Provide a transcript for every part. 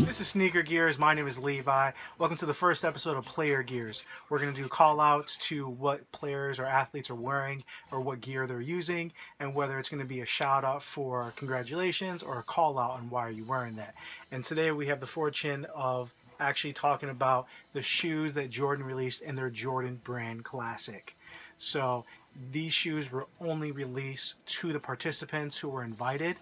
This is Sneaker Gearz. My name is Levi. Welcome to the first episode of Player Gearz. We're going to do call outs to what players or athletes are wearing or what gear they're using, and whether it's going to be a shout out for congratulations or a call out on why are you wearing that. And today we have the fortune of actually talking about the shoes that Jordan released in their Jordan Brand Classic. So these shoes were only released to the participants who were invited.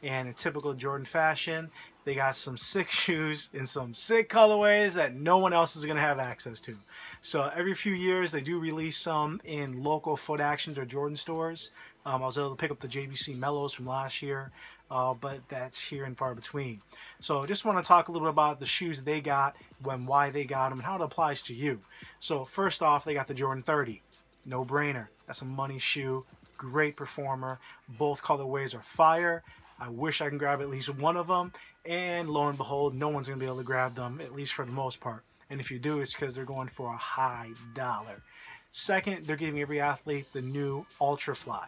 And in typical Jordan fashion, they got some sick shoes in some sick colorways that no one else is going to have access to. So every few years, they do release some in local Foot Actions or Jordan stores. I was able to pick up the JBC Mellows from last year, but that's here and far between. So I just want to talk a little bit about the shoes they got, why they got them, and how it applies to you. So first off, they got the Jordan 30. No brainer. That's a money shoe. Great performer. Both colorways are fire. I wish I can grab at least one of them, and lo and behold, no one's going to be able to grab them, at least for the most part. And if you do, it's because they're going for a high dollar. Second, they're giving every athlete the new Ultrafly.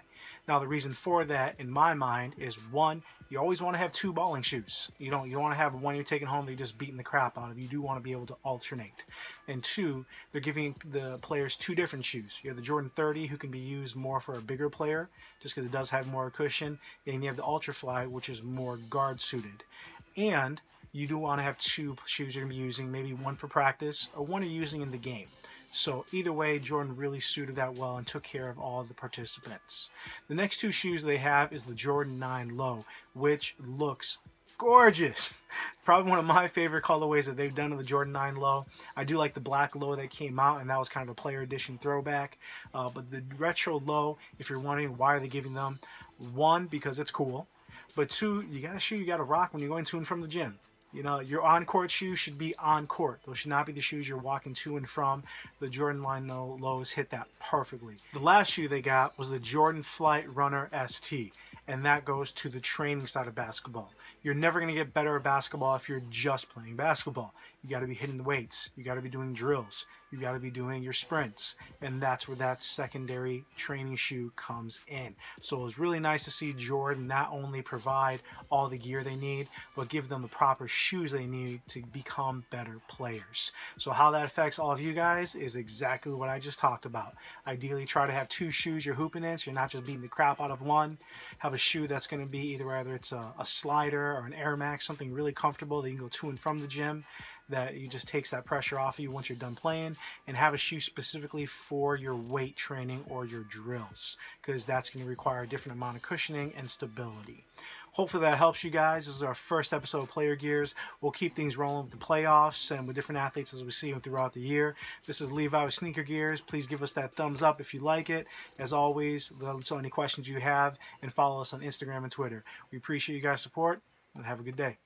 Now, the reason for that, in my mind, is one, you always want to have two balling shoes. You don't want to have one you're taking home that you're just beating the crap out of. You do want to be able to alternate. And two, they're giving the players two different shoes. You have the Jordan 30, who can be used more for a bigger player, just because it does have more cushion. And you have the Ultrafly, which is more guard suited. And you do want to have two shoes you're going to be using, maybe one for practice or one you're using in the game. So either way, Jordan really suited that well and took care of all of the participants. The next two shoes they have is the Jordan 9 Low, which looks gorgeous. Probably one of my favorite colorways that they've done in the Jordan 9 Low. I do like the black low that came out, and that was kind of a player edition throwback. But the retro low, if you're wondering why are they giving them, one, because it's cool. But two, you got a shoe you got to rock when you're going to and from the gym. You know, your on-court shoes should be on court. Those should not be the shoes you're walking to and from. The Jordan 9 Lows hit that perfectly. The last shoe they got was the Jordan Flight Runner ST, and that goes to the training side of basketball. You're never going to get better at basketball if you're just playing basketball. You got to be hitting the weights. You got to be doing drills. You got to be doing your sprints. And that's where that secondary training shoe comes in. So it was really nice to see Jordan not only provide all the gear they need, but give them the proper shoes they need to become better players. So how that affects all of you guys is exactly what I just talked about. Ideally, try to have two shoes you're hooping in, so you're not just beating the crap out of one. Have a shoe that's going to be either it's a slider or an Air Max, something really comfortable that you can go to and from the gym, that you just takes that pressure off of you once you're done playing, and have a shoe specifically for your weight training or your drills, because that's going to require a different amount of cushioning and stability. Hopefully that helps you guys. This is our first episode of Player Gearz. We'll keep things rolling with the playoffs and with different athletes as we see them throughout the year. This is Levi with Sneaker Gearz. Please give us that thumbs up if you like it. As always, let us know any questions you have, and follow us on Instagram and Twitter. We appreciate you guys' support, and have a good day.